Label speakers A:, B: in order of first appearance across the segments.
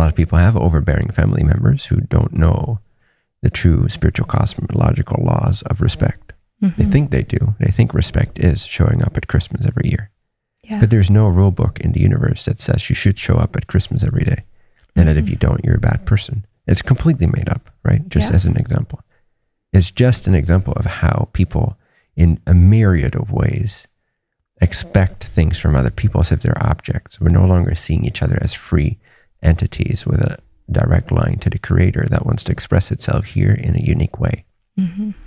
A: lot of people have overbearing family members who don't know the true spiritual cosmological laws of respect. They think they do. They think respect is showing up at Christmas every year.
B: Yeah.
A: But there's no rule book in the universe that says you should show up at Christmas every day. And that if you don't, you're a bad person. It's completely made up, right? Just as an example. It's just an example of how people in a myriad of ways expect things from other people as if they're objects. We're no longer seeing each other as free entities with a direct line to the creator that wants to express itself here in a unique way.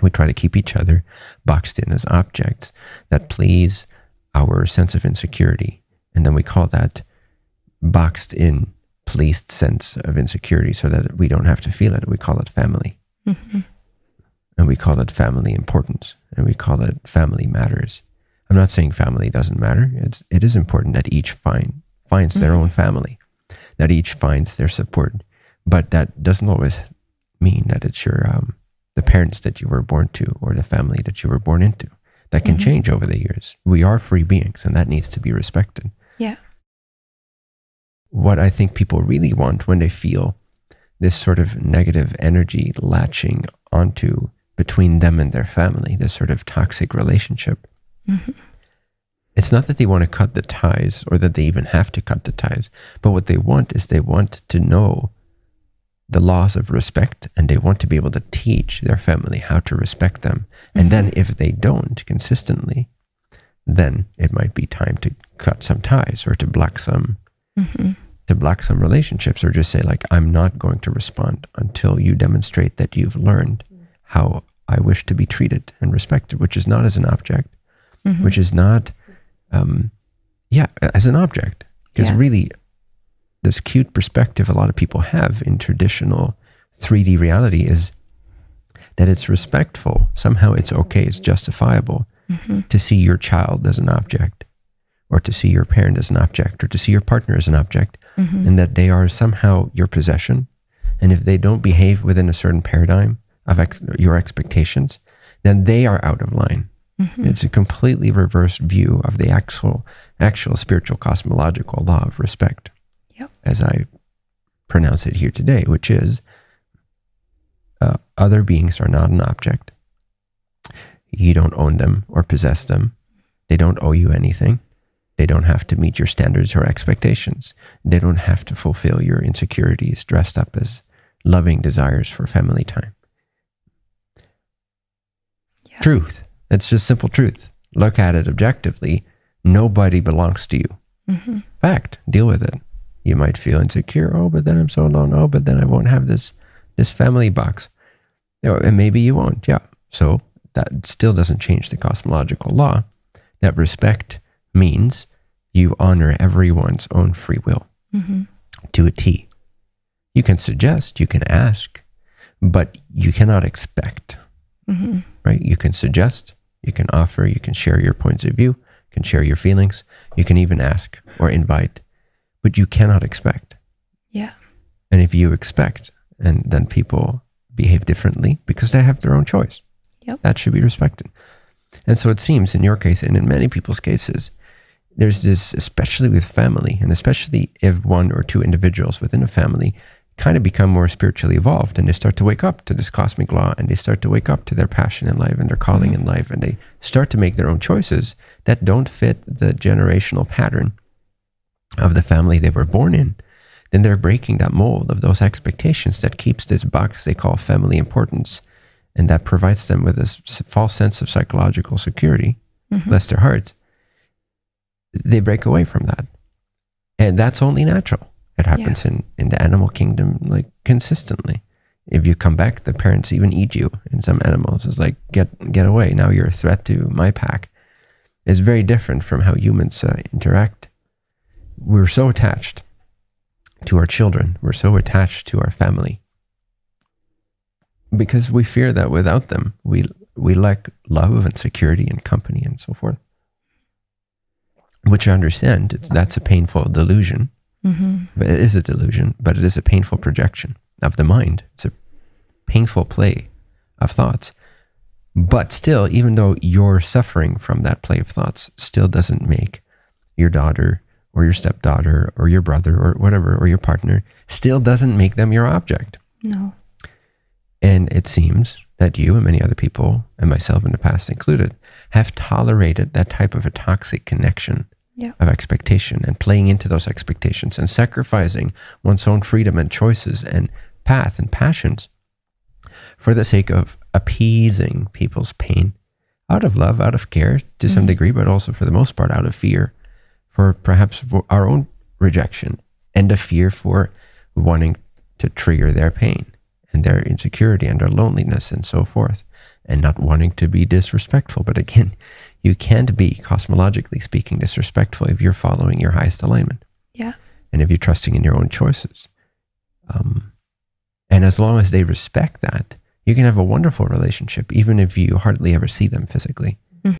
A: We try to keep each other boxed in as objects that please our sense of insecurity. And then we call that boxed in, pleased sense of insecurity so that we don't have to feel it. We call it family. And we call it family importance. And we call it family matters. I'm not saying family doesn't matter. It is important that each finds their own family, that each finds their support. But that doesn't always mean that it's your the parents that you were born to or the family that you were born into. That can change over the years. We are free beings, and that needs to be respected.
B: Yeah.
A: What I think people really want when they feel this sort of negative energy latching onto between them and their family, this sort of toxic relationship, it's not that they want to cut the ties or that they even have to cut the ties, but what they want is they want to know the laws of respect, and they want to be able to teach their family how to respect them. And then if they don't consistently, then it might be time to cut some ties or to block some relationships, or just say like, I'm not going to respond until you demonstrate that you've learned how I wish to be treated and respected, which is not as an object, which is not, as an object. Because really, this cute perspective a lot of people have in traditional 3D reality is that it's respectful. Somehow it's okay, it's justifiable to see your child as an object, or to see your parent as an object, or to see your partner as an object, and that they are somehow your possession. And if they don't behave within a certain paradigm of your expectations, then they are out of line. It's a completely reversed view of the actual spiritual cosmological law of respect, as I pronounce it here today, which is other beings are not an object. You don't own them or possess them. They don't owe you anything. They don't have to meet your standards or expectations. They don't have to fulfill your insecurities dressed up as loving desires for family time. Truth. It's just simple truth. Look at it objectively. Nobody belongs to you. Fact. Deal with it. You might feel insecure. Oh, but then I'm so alone. Oh, but then I won't have this family box. And maybe you won't. Yeah. So that still doesn't change the cosmological law that respect means you honor everyone's own free will to a T. You can suggest, you can ask, but you cannot expect. Right? You can suggest, you can offer, you can share your points of view, you can share your feelings, you can even ask or invite, but you cannot expect.
B: Yeah.
A: And if you expect, and then people behave differently because they have their own choice. That should be respected. And so it seems in your case, and in many people's cases, there's this, especially with family, and especially if one or two individuals within a family kind of become more spiritually evolved, and they start to wake up to this cosmic law, and they start to wake up to their passion in life and their calling in life, and they start to make their own choices that don't fit the generational pattern of the family they were born in. Then they're breaking that mold of those expectations that keeps this box they call family importance, and that provides them with this false sense of psychological security, bless their hearts. They break away from that. And that's only natural. It happens in the animal kingdom, like consistently. If you come back, the parents even eat you in some animals. It's like, get away. Now you're a threat to my pack. It's very different from how humans interact. We're so attached to our children. We're so attached to our family. Because we fear that without them, we lack love and security and company and so forth. Which I understand, that's a painful delusion. But it is a delusion, but it is a painful projection of the mind. It's a painful play of thoughts. But still, even though you're suffering from that play of thoughts, still doesn't make your daughter or your stepdaughter or your brother or whatever, or your partner, still doesn't make them your object.
B: No.
A: And it seems that you and many other people, and myself in the past included, have tolerated that type of a toxic connection of expectation and playing into those expectations and sacrificing one's own freedom and choices and path and passions for the sake of appeasing people's pain out of love, out of care to some degree, but also for the most part out of fear for perhaps for our own rejection and a fear for wanting to trigger their pain and their insecurity and their loneliness and so forth, and not wanting to be disrespectful. But again, you can't be, cosmologically speaking, disrespectful if you're following your highest alignment.
B: Yeah.
A: And if you're trusting in your own choices. And as long as they respect that, you can have a wonderful relationship, even if you hardly ever see them physically.